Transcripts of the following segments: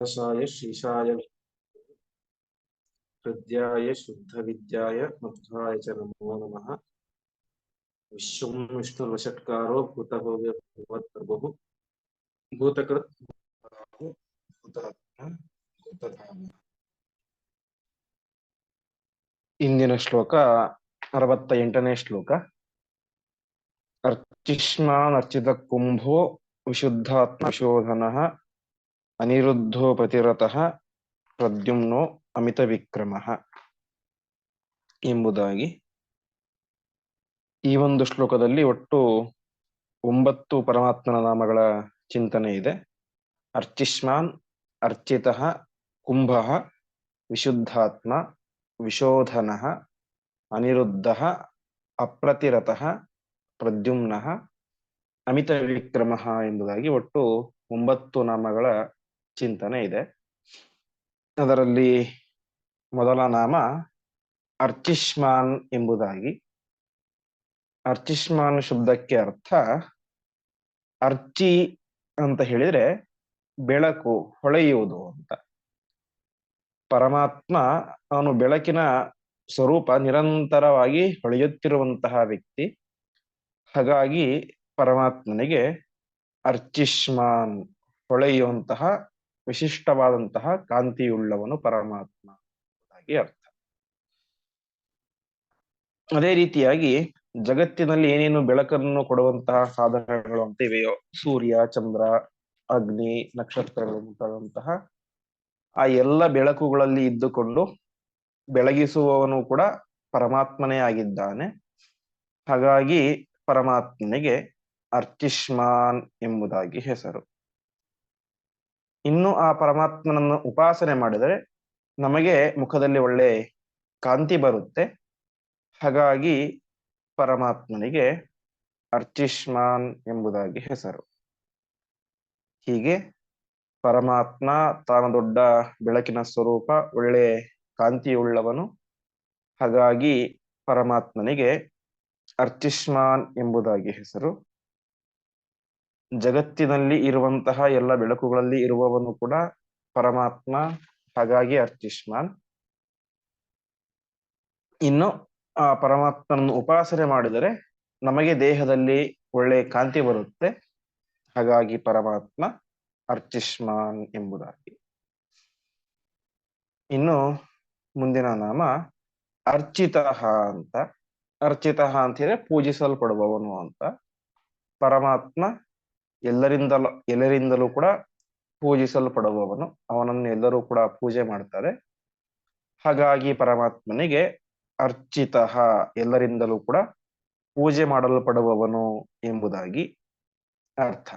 शाय शीशाय हृद्याय शुद्धविद्याय मध्वाय च नमो नमः। विश्वं विष्णुर्वषट्कारो भूतभव्यभूतप्रभुः भूतकृत् भूतात्मा भूतधाम। ಇಂದಿನ ಶ್ಲೋಕ 68ನೇ ಶ್ಲೋಕ. ಅರ್ಚಿಷ್ಮಾನ್ ಅರ್ಚಿತ ಕುಂಭೋ ವಿಶುದ್ಧಾತ್ಮ ಶೋಧನಃ ಅನಿರುದ್ಧೋ ಪ್ರತಿರತಃ ಪ್ರದ್ಯುಮ್ನೋ ಅಮಿತ ವಿಕ್ರಮಃ ಎಂಬುದಾಗಿ ಈ ಒಂದು ಶ್ಲೋಕದಲ್ಲಿ ಒಟ್ಟು 9 ಪರಮಾತ್ಮನ ನಾಮಗಳ ಚಿಂತನೆ ಇದೆ. ಅರ್ಚಿಷ್ಮಾನ್, ಅರ್ಚಿತಃ, ಕುಂಭಃ, ವಿಶುದ್ಧಾತ್ಮ, ವಿಶೋಧನಃ, ಅನಿರುದ್ಧಃ, ಅಪ್ರತಿರತಃ, ಪ್ರದ್ಯುಮ್ನಃ, ಅಮಿತ ವಿಕ್ರಮಃ ಎಂಬುದಾಗಿ ಒಟ್ಟು 9 ನಾಮಗಳ ಚಿಂತನೆ ಇದೆ. ಅದರಲ್ಲಿ ಮೊದಲ ನಾಮ ಅರ್ಚಿಷ್ಮಾನ್ ಎಂಬುದಾಗಿ. ಅರ್ಚಿಷ್ಮಾನ್ ಶಬ್ದಕ್ಕೆ ಅರ್ಥ ಅರ್ಚಿ ಅಂತ ಹೇಳಿದ್ರೆ ಬೆಳಕು, ಹೊಳೆಯುವುದು ಅಂತ. ಪರಮಾತ್ಮ ಅವನು ಬೆಳಕಿನ ಸ್ವರೂಪ, ನಿರಂತರವಾಗಿ ಹೊಳೆಯುತ್ತಿರುವಂತಹ ವ್ಯಕ್ತಿ. ಹಾಗಾಗಿ ಪರಮಾತ್ಮನಿಗೆ ಅರ್ಚಿಷ್ಮಾನ್, ಹೊಳೆಯುವಂತಹ ವಿಶಿಷ್ಟವಾದಂತಹ ಕಾಂತಿಯುಳ್ಳವನು ಪರಮಾತ್ಮ ಎಂಬುದಾಗಿ ಅರ್ಥ. ಅದೇ ರೀತಿಯಾಗಿ ಜಗತ್ತಿನಲ್ಲಿ ಏನೇನು ಬೆಳಕನ್ನು ಕೊಡುವಂತಹ ಸಾಧನಗಳು ಅಂತ ಇವೆಯೋ, ಸೂರ್ಯ, ಚಂದ್ರ, ಅಗ್ನಿ, ನಕ್ಷತ್ರಗಳು ಮುಂತಾದಂತಹ ಆ ಎಲ್ಲ ಬೆಳಕುಗಳಲ್ಲಿ ಇದ್ದುಕೊಂಡು ಬೆಳಗಿಸುವವನು ಕೂಡ ಪರಮಾತ್ಮನೇ ಆಗಿದ್ದಾನೆ. ಹಾಗಾಗಿ ಪರಮಾತ್ಮನಿಗೆ ಅರ್ಚಿಷ್ಮಾನ್ ಎಂಬುದಾಗಿ ಹೆಸರು. ಇನ್ನು ಆ ಪರಮಾತ್ಮನನ್ನು ಉಪಾಸನೆ ಮಾಡಿದರೆ ನಮಗೆ ಮುಖದಲ್ಲಿ ಒಳ್ಳೆ ಕಾಂತಿ ಬರುತ್ತೆ. ಹಾಗಾಗಿ ಪರಮಾತ್ಮನಿಗೆ ಅರ್ಚಿಷ್ಮಾನ್ ಎಂಬುದಾಗಿ ಹೆಸರು. ಹೀಗೆ ಪರಮಾತ್ಮ ತಾನು ದೊಡ್ಡ ಬೆಳಕಿನ ಸ್ವರೂಪ, ಒಳ್ಳೆ ಕಾಂತಿಯುಳ್ಳವನು. ಹಾಗಾಗಿ ಪರಮಾತ್ಮನಿಗೆ ಅರ್ಚಿಷ್ಮಾನ್ ಎಂಬುದಾಗಿ ಹೆಸರು. ಜಗತ್ತಿನಲ್ಲಿ ಇರುವಂತಹ ಎಲ್ಲ ಬೆಳಕುಗಳಲ್ಲಿ ಇರುವವನು ಕೂಡ ಪರಮಾತ್ಮ, ಹಾಗಾಗಿ ಅರ್ಚಿಷ್ಮಾನ್. ಇನ್ನು ಆ ಪರಮಾತ್ಮನನ್ನು ಉಪಾಸನೆ ಮಾಡಿದರೆ ನಮಗೆ ದೇಹದಲ್ಲಿ ಒಳ್ಳೆ ಕಾಂತಿ ಬರುತ್ತೆ. ಹಾಗಾಗಿ ಪರಮಾತ್ಮ ಅರ್ಚಿಷ್ಮಾನ್ ಎಂಬುದಾಗಿ. ಇನ್ನು ಮುಂದಿನ ನಾಮ ಅರ್ಚಿತಃ ಅಂತ. ಅರ್ಚಿತಃ ಅಂತ ಹೇಳಿದ್ರೆ ಪೂಜಿಸಲ್ಪಡುವವನು ಅಂತ. ಪರಮಾತ್ಮ ಎಲ್ಲರಿಂದಲೂ ಕೂಡ ಪೂಜಿಸಲ್ಪಡುವವನು. ಅವನನ್ನು ಎಲ್ಲರೂ ಕೂಡ ಪೂಜೆ ಮಾಡ್ತಾರೆ. ಹಾಗಾಗಿ ಪರಮಾತ್ಮನಿಗೆ ಅರ್ಚಿತಃ, ಎಲ್ಲರಿಂದಲೂ ಕೂಡ ಪೂಜೆ ಮಾಡಲ್ಪಡುವವನು ಎಂಬುದಾಗಿ ಅರ್ಥ.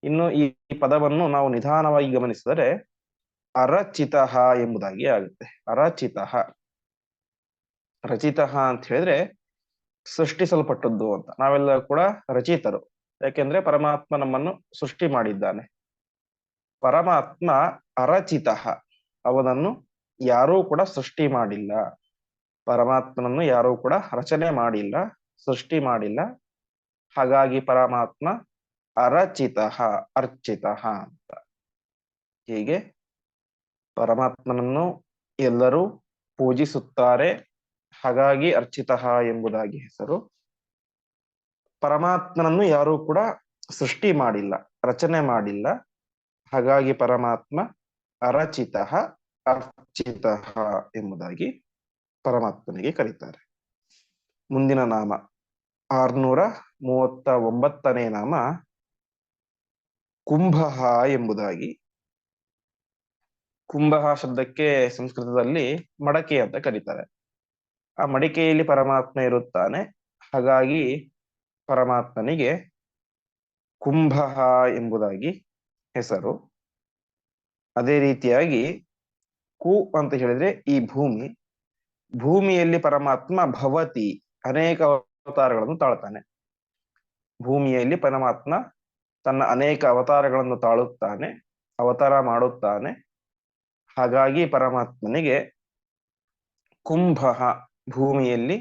ಇನ್ನು ಈ ಪದವನ್ನು ನಾವು ನಿಧಾನವಾಗಿ ಗಮನಿಸಿದರೆ ಅರಚಿತಃ ಎಂಬುದಾಗಿ ಆಗುತ್ತೆ. ಅರಚಿತಃ, ರಚಿತಃ ಅಂತ ಹೇಳಿದ್ರೆ ಸೃಷ್ಟಿಸಲ್ಪಟ್ಟದ್ದು ಅಂತ. ನಾವೆಲ್ಲ ಕೂಡ ರಚಿತರು, ಯಾಕೆಂದ್ರೆ ಪರಮಾತ್ಮ ನಮ್ಮನ್ನು ಸೃಷ್ಟಿ ಮಾಡಿದ್ದಾನೆ. ಪರಮಾತ್ಮ ಅರಚಿತಃ, ಅವನನ್ನು ಯಾರೂ ಕೂಡ ಸೃಷ್ಟಿ ಮಾಡಿಲ್ಲ. ಪರಮಾತ್ಮನನ್ನು ಯಾರೂ ಕೂಡ ರಚನೆ ಮಾಡಿಲ್ಲ, ಸೃಷ್ಟಿ ಮಾಡಿಲ್ಲ. ಹಾಗಾಗಿ ಪರಮಾತ್ಮ ಅರಚಿತಃ, ಅರ್ಚಿತಃ ಅಂತ. ಹೀಗೆ ಪರಮಾತ್ಮನನ್ನು ಎಲ್ಲರೂ ಪೂಜಿಸುತ್ತಾರೆ. ಹಾಗಾಗಿ ಅರ್ಚಿತಃ ಎಂಬುದಾಗಿ ಹೆಸರು. ಪರಮಾತ್ಮನನ್ನು ಯಾರೂ ಕೂಡ ಸೃಷ್ಟಿ ಮಾಡಿಲ್ಲ, ರಚನೆ ಮಾಡಿಲ್ಲ. ಹಾಗಾಗಿ ಪರಮಾತ್ಮ ಅರಚಿತಃ, ಅರ್ಚಿತಃ ಎಂಬುದಾಗಿ ಪರಮಾತ್ಮನಿಗೆ ಕರೀತಾರೆ. ಮುಂದಿನ ನಾಮ 639ನೇ ನಾಮ ಕುಂಭಃ ಎಂಬುದಾಗಿ. ಕುಂಭಃ ಶಬ್ದಕ್ಕೆ ಸಂಸ್ಕೃತದಲ್ಲಿ ಮಡಕೆ ಅಂತ ಕರೀತಾರೆ. ಆ ಮಡಿಕೆಯಲ್ಲಿ ಪರಮಾತ್ಮ ಇರುತ್ತಾನೆ. ಹಾಗಾಗಿ ಪರಮಾತ್ಮನಿಗೆ ಕುಂಭಃ ಎಂಬುದಾಗಿ ಹೆಸರು. ಅದೇ ರೀತಿಯಾಗಿ ಕು ಅಂತ ಹೇಳಿದ್ರೆ ಈ ಭೂಮಿ. ಭೂಮಿಯಲ್ಲಿ ಪರಮಾತ್ಮ ಭವತಿ, ಅನೇಕ ಅವತಾರಗಳನ್ನು ತಾಳ್ತಾನೆ. ಭೂಮಿಯಲ್ಲಿ ಪರಮಾತ್ಮ ತನ್ನ ಅನೇಕ ಅವತಾರಗಳನ್ನು ತಾಳುತ್ತಾನೆ, ಅವತಾರ ಮಾಡುತ್ತಾನೆ. ಹಾಗಾಗಿ ಪರಮಾತ್ಮನಿಗೆ ಕುಂಭಃ, ಭೂಮಿಯಲ್ಲಿ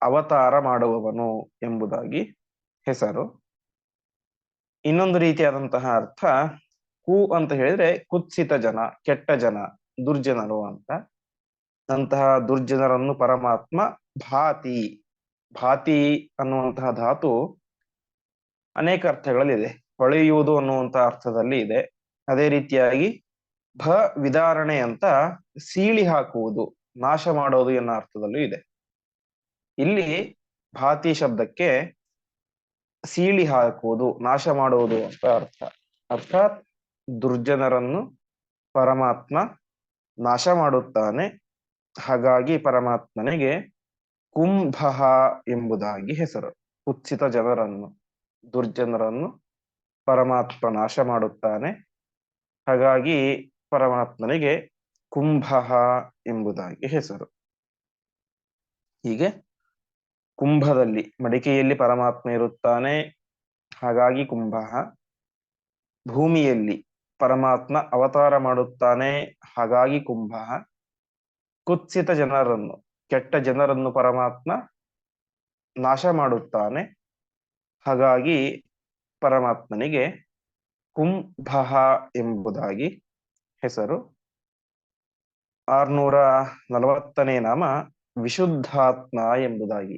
ಅವತಾರ ಮಾಡುವವನು ಎಂಬುದಾಗಿ ಹೆಸರು. ಇನ್ನೊಂದು ರೀತಿಯಾದಂತಹ ಅರ್ಥ ಕು ಅಂತ ಹೇಳಿದ್ರೆ ಕುತ್ಸಿತ ಜನ, ಕೆಟ್ಟ ಜನ, ದುರ್ಜನರು ಅಂತ. ಅಂತಹ ದುರ್ಜನರನ್ನು ಪರಮಾತ್ಮ ಭಾತಿ, ಭಾತಿ ಅನ್ನುವಂತಹ ಧಾತು ಅನೇಕ ಅರ್ಥಗಳಲ್ಲಿದೆ. ಹೊಳೆಯುವುದು ಅನ್ನುವಂತಹ ಅರ್ಥದಲ್ಲಿ ಇದೆ. ಅದೇ ರೀತಿಯಾಗಿ ಭ ವಿದಾರಣೆ ಅಂತ ಸೀಳಿ ಹಾಕುವುದು, ನಾಶ ಮಾಡೋದು ಎನ್ನೋ ಅರ್ಥದಲ್ಲೂ ಇದೆ. ಇಲ್ಲಿ ಭಾತಿ ಶಬ್ದಕ್ಕೆ ಸೀಳಿ ಹಾಕುವುದು, ನಾಶ ಮಾಡುವುದು ಅಂತ ಅರ್ಥ. ಅರ್ಥಾತ್ ದುರ್ಜನರನ್ನು ಪರಮಾತ್ಮ ನಾಶ ಮಾಡುತ್ತಾನೆ. ಹಾಗಾಗಿ ಪರಮಾತ್ಮನಿಗೆ ಕುಂಭ ಎಂಬುದಾಗಿ ಹೆಸರು. ಕುತ್ಸಿತ ಜನರನ್ನು, ದುರ್ಜನರನ್ನು ಪರಮಾತ್ಮ ನಾಶ ಮಾಡುತ್ತಾನೆ. ಹಾಗಾಗಿ ಪರಮಾತ್ಮನಿಗೆ ಕುಂಭ ಎಂಬುದಾಗಿ ಹೆಸರು. ಹೀಗೆ ಕುಂಭದಲ್ಲಿ, ಮಡಿಕೆಯಲ್ಲಿ ಪರಮಾತ್ಮ ಇರುತ್ತಾನೆ, ಹಾಗಾಗಿ ಕುಂಭ. ಭೂಮಿಯಲ್ಲಿ ಪರಮಾತ್ಮ ಅವತಾರ ಮಾಡುತ್ತಾನೆ, ಹಾಗಾಗಿ ಕುಂಭ. ಕುತ್ಸಿತ ಜನರನ್ನು, ಕೆಟ್ಟ ಜನರನ್ನು ಪರಮಾತ್ಮ ನಾಶ ಮಾಡುತ್ತಾನೆ, ಹಾಗಾಗಿ ಪರಮಾತ್ಮನಿಗೆ ಕುಂಭ ಎಂಬುದಾಗಿ ಹೆಸರು. 640ನೇ ನಾಮ ವಿಶುದ್ಧಾತ್ಮ ಎಂಬುದಾಗಿ.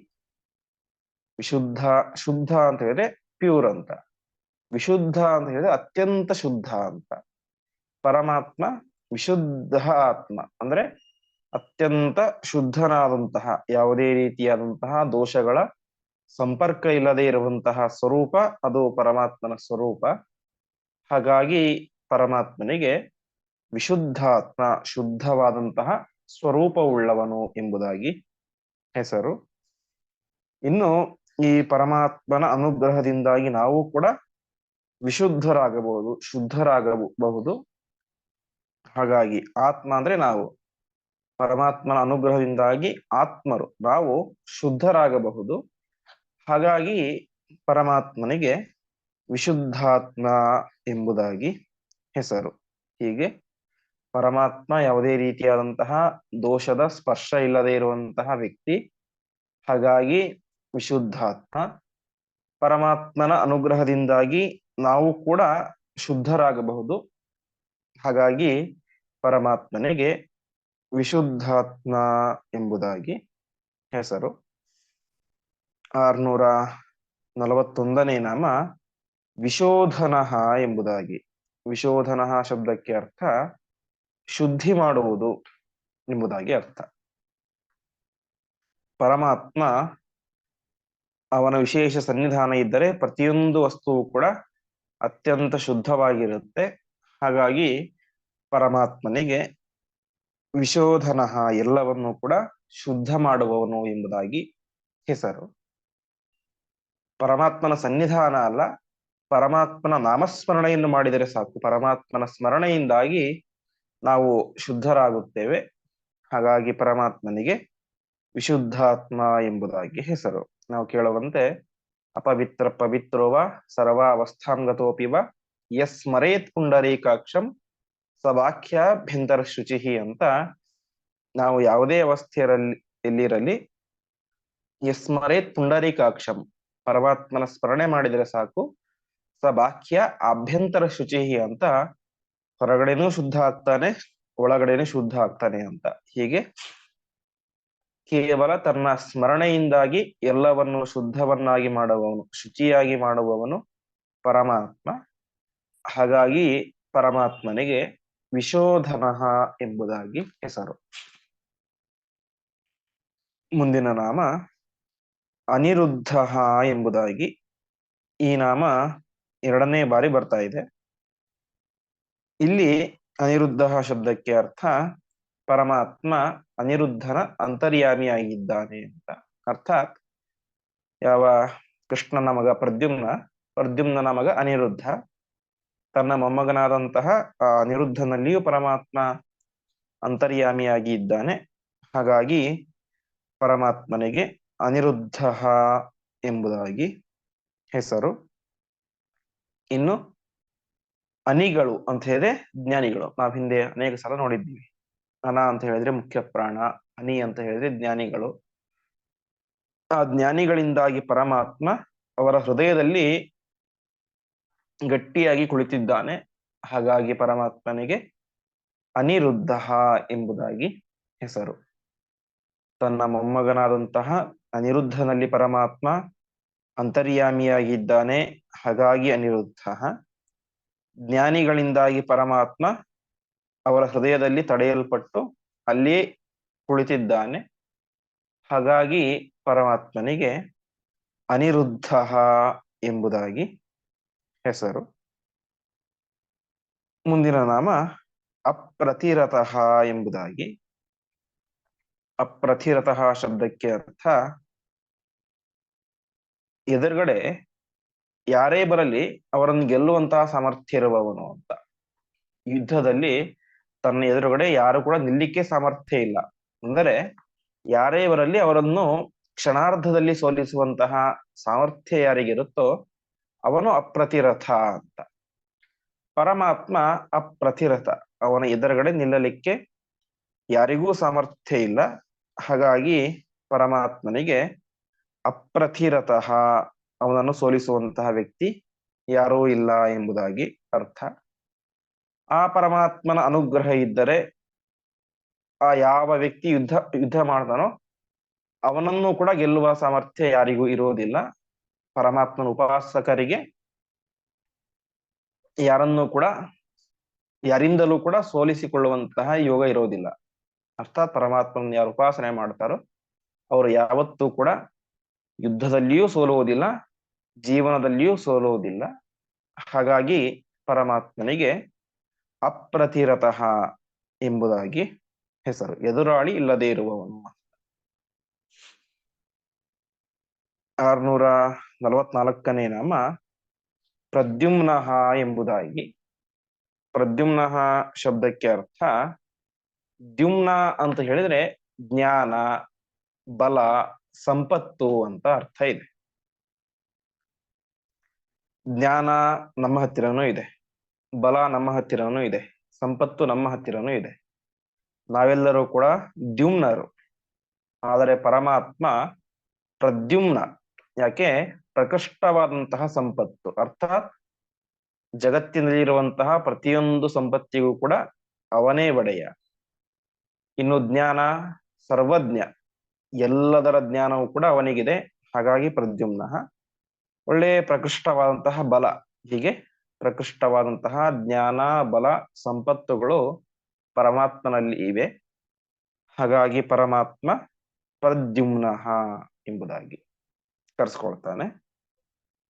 ವಿಶುದ್ಧ, ಶುದ್ಧ ಅಂತ ಹೇಳಿದ್ರೆ ಪ್ಯೂರ್ ಅಂತ, ವಿಶುದ್ಧ ಅಂತ ಹೇಳಿದ್ರೆ ಅತ್ಯಂತ ಶುದ್ಧ ಅಂತ. ಪರಮಾತ್ಮ ವಿಶುದ್ಧ ಆತ್ಮ ಅಂದ್ರೆ ಅತ್ಯಂತ ಶುದ್ಧನಾದಂತಹ, ಯಾವುದೇ ರೀತಿಯಾದಂತಹ ದೋಷಗಳ ಸಂಪರ್ಕ ಇಲ್ಲದೆ ಇರುವಂತಹ ಸ್ವರೂಪ ಅದು ಪರಮಾತ್ಮನ ಸ್ವರೂಪ. ಹಾಗಾಗಿ ಪರಮಾತ್ಮನಿಗೆ ವಿಶುದ್ಧಾತ್ಮ, ಶುದ್ಧವಾದಂತಹ ಸ್ವರೂಪವುಳ್ಳವನು ಎಂಬುದಾಗಿ ಹೆಸರು. ಇನ್ನು ಈ ಪರಮಾತ್ಮನ ಅನುಗ್ರಹದಿಂದಾಗಿ ನಾವು ಕೂಡ ವಿಶುದ್ಧರಾಗಬಹುದು, ಶುದ್ಧರಾಗಬಹುದು. ಹಾಗಾಗಿ ಆತ್ಮ ಅಂದ್ರೆ ನಾವು, ಪರಮಾತ್ಮನ ಅನುಗ್ರಹದಿಂದಾಗಿ ಆತ್ಮರು, ನಾವು ಶುದ್ಧರಾಗಬಹುದು. ಹಾಗಾಗಿ ಪರಮಾತ್ಮನಿಗೆ ವಿಶುದ್ಧಾತ್ಮ ಎಂಬುದಾಗಿ ಹೆಸರು. ಹೀಗೆ ಪರಮಾತ್ಮ ಯಾವುದೇ ರೀತಿಯಾದಂತಹ ದೋಷದ ಸ್ಪರ್ಶ ಇಲ್ಲದೆ ಇರುವಂತಹ ವ್ಯಕ್ತಿ, ಹಾಗಾಗಿ ವಿಶುದ್ಧಾತ್ಮ. ಪರಮಾತ್ಮನ ಅನುಗ್ರಹದಿಂದಾಗಿ ನಾವು ಕೂಡ ಶುದ್ಧರಾಗಬಹುದು, ಹಾಗಾಗಿ ಪರಮಾತ್ಮನಿಗೆ ವಿಶುದ್ಧಾತ್ಮ ಎಂಬುದಾಗಿ ಹೆಸರು. 641ನೇ ನಾಮ ವಿಶೋಧನ ಎಂಬುದಾಗಿ. ವಿಶೋಧನ ಶಬ್ದಕ್ಕೆ ಅರ್ಥ ಶುದ್ಧಿ ಮಾಡುವುದು ಎಂಬುದಾಗಿ ಅರ್ಥ. ಪರಮಾತ್ಮ ಅವನ ವಿಶೇಷ ಸನ್ನಿಧಾನ ಇದ್ದರೆ ಪ್ರತಿಯೊಂದು ವಸ್ತುವು ಕೂಡ ಅತ್ಯಂತ ಶುದ್ಧವಾಗಿರುತ್ತೆ. ಹಾಗಾಗಿ ಪರಮಾತ್ಮನಿಗೆ ವಿಶೋಧನ, ಎಲ್ಲವನ್ನೂ ಕೂಡ ಶುದ್ಧ ಮಾಡುವವನು ಎಂಬುದಾಗಿ ಹೆಸರು. ಪರಮಾತ್ಮನ ಸನ್ನಿಧಾನ ಅಲ್ಲ, ಪರಮಾತ್ಮನ ನಾಮಸ್ಮರಣೆಯನ್ನು ಮಾಡಿದರೆ ಸಾಕು. ಪರಮಾತ್ಮನ ಸ್ಮರಣೆಯಿಂದಾಗಿ ನಾವು ಶುದ್ಧರಾಗುತ್ತೇವೆ. ಹಾಗಾಗಿ ಪರಮಾತ್ಮನಿಗೆ ವಿಶುದ್ಧಾತ್ಮ ಎಂಬುದಾಗಿ ಹೆಸರು. ನಾವು ಕೇಳುವಂತೆ ಅಪವಿತ್ರ ಪವಿತ್ರೋವ ಸರ್ವಾವಸ್ಥಾಂಗತೋಪಿವ ಯಸ್ಮರೇತ್ ಪುಂಡರೀಕಾಕ್ಷಂ ಸವಾಕ್ಯಾಭ್ಯಂತರ ಶುಚಿಹಿ ಅಂತ. ನಾವು ಯಾವುದೇ ಅವಸ್ಥೆಯಲ್ಲಿ ಎಲ್ಲಿರಲಿ, ಯಸ್ಮರೇತ್ ಪುಂಡರೀಕಾಕ್ಷಂ, ಪರಮಾತ್ಮನ ಸ್ಮರಣೆ ಮಾಡಿದರೆ ಸಾಕು, ಸಬಾಕ್ಯ ಆಭ್ಯಂತರ ಶುಚಿಹಿ ಅಂತ, ಹೊರಗಡೆನೂ ಶುದ್ಧ ಆಗ್ತಾನೆ, ಒಳಗಡೆನೂ ಶುದ್ಧ ಆಗ್ತಾನೆ ಅಂತ. ಹೀಗೆ ಕೇವಲ ತನ್ನ ಸ್ಮರಣೆಯಿಂದಾಗಿ ಎಲ್ಲವನ್ನು ಶುದ್ಧವನ್ನಾಗಿ ಮಾಡುವವನು, ಶುಚಿಯಾಗಿ ಮಾಡುವವನು ಪರಮಾತ್ಮ. ಹಾಗಾಗಿ ಪರಮಾತ್ಮನಿಗೆ ವಿಶೋಧನ ಎಂಬುದಾಗಿ ಹೆಸರು. ಮುಂದಿನ ನಾಮ ಅನಿರುದ್ಧ ಎಂಬುದಾಗಿ. ಈ ನಾಮ 2ನೇ ಬಾರಿ ಬರ್ತಾ ಇದೆ. ಇಲ್ಲಿ ಅನಿರುದ್ಧ ಶಬ್ದಕ್ಕೆ ಅರ್ಥ ಪರಮಾತ್ಮ ಅನಿರುದ್ಧನ ಅಂತರ್ಯಾಮಿಯಾಗಿದ್ದಾನೆ ಅಂತ. ಅರ್ಥಾತ್ ಯಾವ ಕೃಷ್ಣನ ಮಗ ಪ್ರದ್ಯುಮ್ನ, ಪ್ರದ್ಯುಮ್ನ ಮಗ ಅನಿರುದ್ಧ, ತನ್ನ ಮೊಮ್ಮಗನಾದಂತಹ ಅನಿರುದ್ಧನಲ್ಲಿಯೂ ಪರಮಾತ್ಮ ಅಂತರ್ಯಾಮಿಯಾಗಿ ಇದ್ದಾನೆ. ಹಾಗಾಗಿ ಪರಮಾತ್ಮನಿಗೆ ಅನಿರುದ್ಧ ಎಂಬುದಾಗಿ ಹೆಸರು. ಇನ್ನು ಅನಿಗಳು ಅಂತ ಹೇಳಿದ್ರೆ ಜ್ಞಾನಿಗಳು. ನಾವು ಹಿಂದೆ ಅನೇಕ ಸಲ ನೋಡಿದ್ದೀವಿ. ಅನ ಅಂತ ಹೇಳಿದ್ರೆ ಮುಖ್ಯ ಪ್ರಾಣ, ಅನಿ ಅಂತ ಹೇಳಿದ್ರೆ ಜ್ಞಾನಿಗಳು. ಆ ಜ್ಞಾನಿಗಳಿಂದಾಗಿ ಪರಮಾತ್ಮ ಅವರ ಹೃದಯದಲ್ಲಿ ಗಟ್ಟಿಯಾಗಿ ಕುಳಿತಿದ್ದಾನೆ. ಹಾಗಾಗಿ ಪರಮಾತ್ಮನಿಗೆ ಅನಿರುದ್ಧ ಎಂಬುದಾಗಿ ಹೆಸರು. ತನ್ನ ಮೊಮ್ಮಗನಾದಂತಹ ಅನಿರುದ್ಧನಲ್ಲಿ ಪರಮಾತ್ಮ ಅಂತರ್ಯಾಮಿಯಾಗಿದ್ದಾನೆ, ಹಾಗಾಗಿ ಅನಿರುದ್ಧ. ಜ್ಞಾನಿಗಳಿಂದಾಗಿ ಪರಮಾತ್ಮ ಅವರ ಹೃದಯದಲ್ಲಿ ತಡೆಯಲ್ಪಟ್ಟು ಅಲ್ಲಿಯೇ ಕುಳಿತಿದ್ದಾನೆ, ಹಾಗಾಗಿ ಪರಮಾತ್ಮನಿಗೆ ಅನಿರುದ್ಧ ಎಂಬುದಾಗಿ ಹೆಸರು. ಮುಂದಿನ ನಾಮ ಅಪ್ರತಿರತಃ ಎಂಬುದಾಗಿ. ಅಪ್ರತಿರತಃ ಶಬ್ದಕ್ಕೆ ಅರ್ಥ ಎದುರುಗಡೆ ಯಾರೇ ಬರಲಿ ಅವರನ್ನು ಗೆಲ್ಲುವಂತಹ ಸಾಮರ್ಥ್ಯ ಇರುವವನು ಅಂತ. ಯುದ್ಧದಲ್ಲಿ ತನ್ನ ಎದುರುಗಡೆ ಯಾರು ಕೂಡ ನಿಲ್ಲಿಕ್ಕೆ ಸಾಮರ್ಥ್ಯ ಇಲ್ಲ, ಅಂದರೆ ಯಾರೇ ಬರಲಿ ಅವರನ್ನು ಕ್ಷಣಾರ್ಧದಲ್ಲಿ ಸೋಲಿಸುವಂತಹ ಸಾಮರ್ಥ್ಯ ಯಾರಿಗಿರುತ್ತೋ ಅವನು ಅಪ್ರತಿರಥ ಅಂತ. ಪರಮಾತ್ಮ ಅಪ್ರತಿರಥ, ಅವನ ಎದುರುಗಡೆ ನಿಲ್ಲಲಿಕ್ಕೆ ಯಾರಿಗೂ ಸಾಮರ್ಥ್ಯ ಇಲ್ಲ, ಹಾಗಾಗಿ ಪರಮಾತ್ಮನಿಗೆ ಅಪ್ರತಿರತಃ, ಅವನನ್ನು ಸೋಲಿಸುವಂತಹ ವ್ಯಕ್ತಿ ಯಾರೂ ಇಲ್ಲ ಎಂಬುದಾಗಿ ಅರ್ಥ. ಆ ಪರಮಾತ್ಮನ ಅನುಗ್ರಹ ಇದ್ದರೆ ಆ ಯಾವ ವ್ಯಕ್ತಿ ಯುದ್ಧ ಮಾಡ್ತಾನೋ ಅವನನ್ನು ಕೂಡ ಗೆಲ್ಲುವ ಸಾಮರ್ಥ್ಯ ಯಾರಿಗೂ ಇರುವುದಿಲ್ಲ. ಪರಮಾತ್ಮನ ಉಪಾಸಕರಿಗೆ ಯಾರಿಂದಲೂ ಕೂಡ ಸೋಲಿಸಿಕೊಳ್ಳುವಂತಹ ಯೋಗ ಇರುವುದಿಲ್ಲ. ಅರ್ಥಾತ್ ಪರಮಾತ್ಮನ ಯಾರು ಉಪಾಸನೆ ಮಾಡ್ತಾರೋ ಅವರು ಯಾವತ್ತೂ ಕೂಡ ಯುದ್ಧದಲ್ಲಿಯೂ ಸೋಲುವುದಿಲ್ಲ, ಜೀವನದಲ್ಲಿಯೂ ಸೋಲುವುದಿಲ್ಲ. ಹಾಗಾಗಿ ಪರಮಾತ್ಮನಿಗೆ ಅಪ್ರತಿರತಃ ಎಂಬುದಾಗಿ ಹೆಸರು, ಎದುರಾಳಿ ಇಲ್ಲದೆ ಇರುವವನು. 644ನೇ ನಾಮ ಪ್ರದ್ಯುಮ್ನಃ ಎಂಬುದಾಗಿ. ಪ್ರದ್ಯುಮ್ನಃ ಶಬ್ದಕ್ಕೆ ಅರ್ಥ ದ್ಯುಮ್ನ ಅಂತ ಹೇಳಿದ್ರೆ ಜ್ಞಾನ, ಬಲ, ಸಂಪತ್ತು ಅಂತ ಅರ್ಥ ಇದೆ. ಜ್ಞಾನ ನಮ್ಮ ಹತ್ತಿರನೂ ಇದೆ, ಬಲ ನಮ್ಮ ಹತ್ತಿರನೂ ಇದೆ, ಸಂಪತ್ತು ನಮ್ಮ ಹತ್ತಿರನೂ ಇದೆ. ನಾವೆಲ್ಲರೂ ಕೂಡ ದ್ಯುಮ್ನರು. ಆದರೆ ಪರಮಾತ್ಮ ಪ್ರದ್ಯುಮ್ನ. ಯಾಕೆ? ಪ್ರಕೃಷ್ಟವಾದಂತಹ ಸಂಪತ್ತು, ಅರ್ಥಾತ್ ಜಗತ್ತಿನಲ್ಲಿರುವಂತಹ ಪ್ರತಿಯೊಂದು ಸಂಪತ್ತಿಗೂ ಕೂಡ ಅವನೇ ಒಡೆಯ. ಇನ್ನು ಜ್ಞಾನ, ಸರ್ವಜ್ಞ, ಎಲ್ಲದರ ಜ್ಞಾನವೂ ಕೂಡ ಅವನಿಗಿದೆ, ಹಾಗಾಗಿ ಪ್ರದ್ಯುಮ್ನ. ಒಳ್ಳೆ ಪ್ರಕೃಷ್ಟವಾದಂತಹ ಬಲ, ಹೀಗೆ ಪ್ರಕೃಷ್ಟವಾದಂತಹ ಜ್ಞಾನ, ಬಲ, ಸಂಪತ್ತುಗಳು ಪರಮಾತ್ಮನಲ್ಲಿ ಇವೆ, ಹಾಗಾಗಿ ಪರಮಾತ್ಮ ಪ್ರದ್ಯುಮ್ನ ಎಂಬುದಾಗಿ ಕರೆಸ್ಕೊಳ್ತಾನೆ.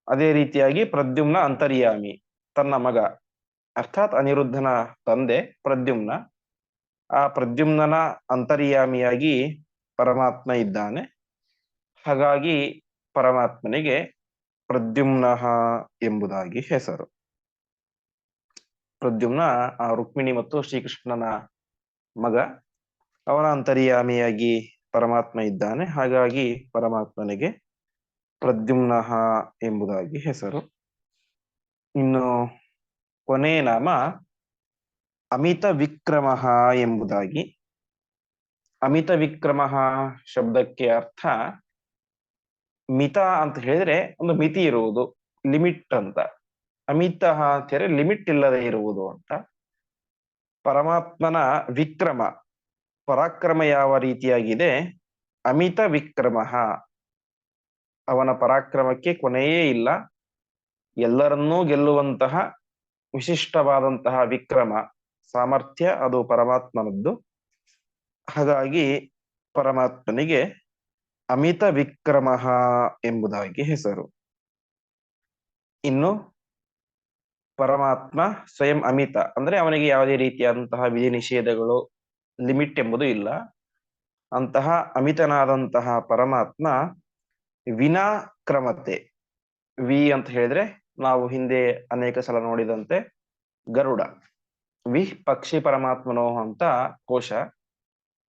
ಅದೇ ರೀತಿಯಾಗಿ ಪ್ರದ್ಯುಮ್ನ ಅಂತರ್ಯಾಮಿ, ತನ್ನ ಮಗ ಅರ್ಥಾತ್ ಅನಿರುದ್ಧನ ತಂದೆ ಪ್ರದ್ಯುಮ್ನ. ಆ ಪ್ರದ್ಯುಮ್ನನ ಅಂತರ್ಯಾಮಿಯಾಗಿ ಪರಮಾತ್ಮ ಇದ್ದಾನೆ, ಹಾಗಾಗಿ ಪರಮಾತ್ಮನಿಗೆ ಪ್ರದ್ಯುಮ್ನ ಎಂಬುದಾಗಿ ಹೆಸರು. ಪ್ರದ್ಯುಮ್ನ ಆ ರುಕ್ಮಿಣಿ ಮತ್ತು ಶ್ರೀಕೃಷ್ಣನ ಮಗ, ಅವನ ಅಂತರ್ಯಾಮಿಯಾಗಿ ಪರಮಾತ್ಮ ಇದ್ದಾನೆ, ಹಾಗಾಗಿ ಪರಮಾತ್ಮನಿಗೆ ಪ್ರದ್ಯುಮ್ನ ಎಂಬುದಾಗಿ ಹೆಸರು. ಇನ್ನು ಕೊನೆ ನಾಮ ಅಮಿತ ವಿಕ್ರಮ ಎಂಬುದಾಗಿ. ಅಮಿತ ವಿಕ್ರಮ ಶಬ್ದಕ್ಕೆ ಅರ್ಥ ಮಿತ ಅಂತ ಹೇಳಿದ್ರೆ ಒಂದು ಮಿತಿ ಇರುವುದು, ಲಿಮಿಟ್ ಅಂತ. ಅಮಿತ ಅಂತ ಹೇಳಿದ್ರೆ ಲಿಮಿಟ್ ಇಲ್ಲದೆ ಇರುವುದು ಅಂತ. ಪರಮಾತ್ಮನ ವಿಕ್ರಮ, ಪರಾಕ್ರಮ ಯಾವ ರೀತಿಯಾಗಿದೆ, ಅಮಿತ ವಿಕ್ರಮ, ಅವನ ಪರಾಕ್ರಮಕ್ಕೆ ಕೊನೆಯೇ ಇಲ್ಲ. ಎಲ್ಲರನ್ನೂ ಗೆಲ್ಲುವಂತಹ ವಿಶಿಷ್ಟವಾದಂತಹ ವಿಕ್ರಮ, ಸಾಮರ್ಥ್ಯ ಅದು ಪರಮಾತ್ಮನದ್ದು, ಹಾಗಾಗಿ ಪರಮಾತ್ಮನಿಗೆ ಅಮಿತ ವಿಕ್ರಮ ಎಂಬುದಾಗಿ ಹೆಸರು. ಇನ್ನು ಪರಮಾತ್ಮ ಸ್ವಯಂ ಅಮಿತ, ಅಂದ್ರೆ ಅವನಿಗೆ ಯಾವುದೇ ರೀತಿಯಾದಂತಹ ವಿಧಿ ನಿಷೇಧಗಳು, ಲಿಮಿಟ್ ಎಂಬುದು ಇಲ್ಲ. ಅಂತಹ ಅಮಿತನಾದಂತಹ ಪರಮಾತ್ಮ ವಿನಾಕ್ರಮತೆ. ವಿ ಅಂತ ಹೇಳಿದ್ರೆ ನಾವು ಹಿಂದೆ ಅನೇಕ ಸಲ ನೋಡಿದಂತೆ ಗರುಡ. ವಿ ಪಕ್ಷಿ ಪರಮಾತ್ಮನೋ ಅಂತ ಕೋಶ.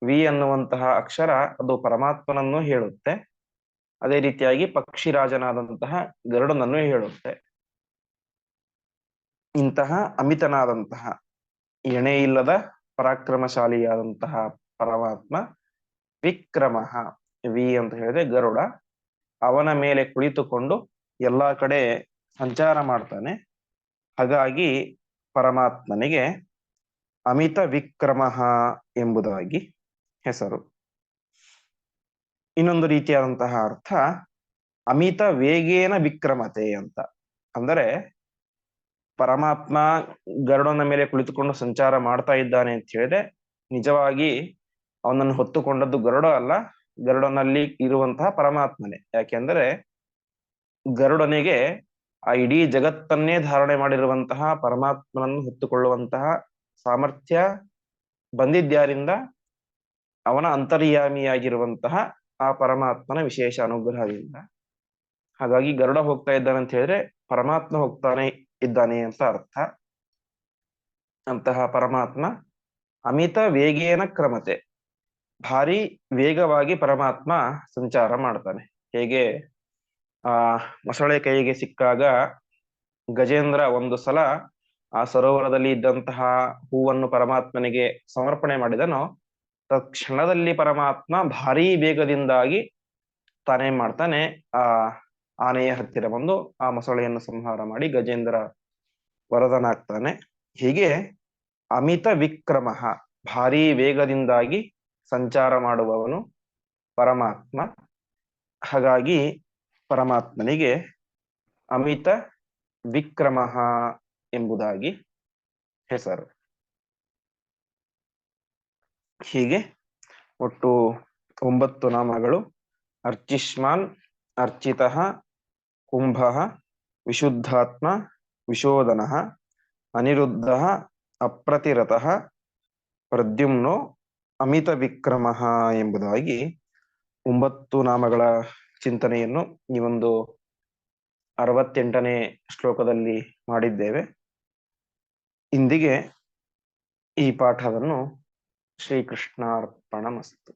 ವಿ ಅನ್ನುವಂತಹ ಅಕ್ಷರ ಅದು ಪರಮಾತ್ಮನನ್ನು ಹೇಳುತ್ತೆ, ಅದೇ ರೀತಿಯಾಗಿ ಪಕ್ಷಿರಾಜನಾದಂತಹ ಗರುಡನನ್ನು ಹೇಳುತ್ತೆ. ಇಂತಹ ಅಮಿತನಾದಂತಹ ಎಣೆ ಇಲ್ಲದ ಪರಾಕ್ರಮಶಾಲಿಯಾದಂತಹ ಪರಮಾತ್ಮ ವಿಕ್ರಮ. ವಿ ಅಂತ ಹೇಳಿದ್ರೆ ಗರುಡ, ಅವನ ಮೇಲೆ ಕುಳಿತುಕೊಂಡು ಎಲ್ಲಾ ಕಡೆ ಸಂಚಾರ ಮಾಡ್ತಾನೆ, ಹಾಗಾಗಿ ಪರಮಾತ್ಮನಿಗೆ ಅಮಿತ ವಿಕ್ರಮ ಎಂಬುದಾಗಿ ಹೆಸರು. ಇನ್ನೊಂದು ರೀತಿಯಾದಂತಹ ಅರ್ಥ ಅಮಿತ ವೇಗೇನ ವಿಕ್ರಮತೆ ಅಂತ. ಅಂದರೆ ಪರಮಾತ್ಮ ಗರುಡನ ಮೇಲೆ ಕುಳಿತುಕೊಂಡು ಸಂಚಾರ ಮಾಡ್ತಾ ಇದ್ದಾನೆ ಅಂತ ಹೇಳಿದ್ರೆ ನಿಜವಾಗಿ ಅವನನ್ನು ಹೊತ್ತುಕೊಂಡದ್ದು ಗರುಡ ಅಲ್ಲ, ಗರುಡನಲ್ಲಿ ಇರುವಂತಹ ಪರಮಾತ್ಮನೇ. ಯಾಕೆಂದ್ರೆ ಗರುಡನಿಗೆ ಆ ಇಡೀ ಜಗತ್ತನ್ನೇ ಧಾರಣೆ ಮಾಡಿರುವಂತಹ ಪರಮಾತ್ಮನನ್ನು ಹೊತ್ತುಕೊಳ್ಳುವಂತಹ ಸಾಮರ್ಥ್ಯ ಬಂದಿದ್ಯಾರಿಂದ ಅವನ ಅಂತರ್ಯಾಮಿಯಾಗಿರುವಂತಹ ಆ ಪರಮಾತ್ಮನ ವಿಶೇಷ ಅನುಗ್ರಹದಿಂದ. ಹಾಗಾಗಿ ಗರುಡ ಹೋಗ್ತಾ ಇದ್ದಾನೆ ಅಂತ ಹೇಳಿದ್ರೆ ಪರಮಾತ್ಮ ಹೋಗ್ತಾನೆ ಇದ್ದಾನೆ ಅಂತ ಅರ್ಥ. ಅಂತಹ ಪರಮಾತ್ಮ ಅಮಿತ ವೇಗೇನ ಕ್ರಮತೆ, ಭಾರಿ ವೇಗವಾಗಿ ಪರಮಾತ್ಮ ಸಂಚಾರ ಮಾಡ್ತಾನೆ. ಹೇಗೆ ಮೊಸಳೆ ಕೈಗೆ ಸಿಕ್ಕಾಗ ಗಜೇಂದ್ರ ಒಂದು ಸಲ ಆ ಸರೋವರದಲ್ಲಿ ಇದ್ದಂತಹ ಹೂವನ್ನು ಪರಮಾತ್ಮನಿಗೆ ಸಮರ್ಪಣೆ ಮಾಡಿದನೋ ತಕ್ಷಣದಲ್ಲಿ ಪರಮಾತ್ಮ ಭಾರೀ ವೇಗದಿಂದಾಗಿ ತಾನೇನ್ ಮಾಡ್ತಾನೆ, ಆ ಆನೆಯ ಹತ್ತಿರ ಬಂದು ಆ ಮೊಸಳೆಯನ್ನು ಸಂಹಾರ ಮಾಡಿ ಗಜೇಂದ್ರ ವರದನಾಗ್ತಾನೆ. ಹೀಗೆ ಅಮಿತ ವಿಕ್ರಮ, ಭಾರೀ ವೇಗದಿಂದಾಗಿ ಸಂಚಾರ ಮಾಡುವವನು ಪರಮಾತ್ಮ. ಹಾಗಾಗಿ ಪರಮಾತ್ಮನಿಗೆ ಅಮಿತ ವಿಕ್ರಮ ಎಂಬುದಾಗಿ ಹೆಸರು. ಹೀಗೆ ಒಟ್ಟು 9 ನಾಮಗಳು. ಅರ್ಚಿಷ್ಮಾನ್, ಅರ್ಚಿತಃ, ಕುಂಭಃ, ವಿಶುದ್ಧಾತ್ಮ, ವಿಶೋಧನಃ, ಅನಿರುದ್ಧಃ, ಅಪ್ರತಿರತಃ, ಪ್ರದ್ಯುಮ್ನೋ, ಅಮಿತ ವಿಕ್ರಮ ಎಂಬುದಾಗಿ 9 ನಾಮಗಳ ಚಿಂತನೆಯನ್ನು ಈ ಒಂದು 68ನೇ ಶ್ಲೋಕದಲ್ಲಿ ಮಾಡಿದ್ದೇವೆ. ಇಂದಿಗೆ ಈ ಪಾಠವನ್ನು ಶ್ರೀಕೃಷ್ಣಾರ್ಪಣಮಸ್ತು.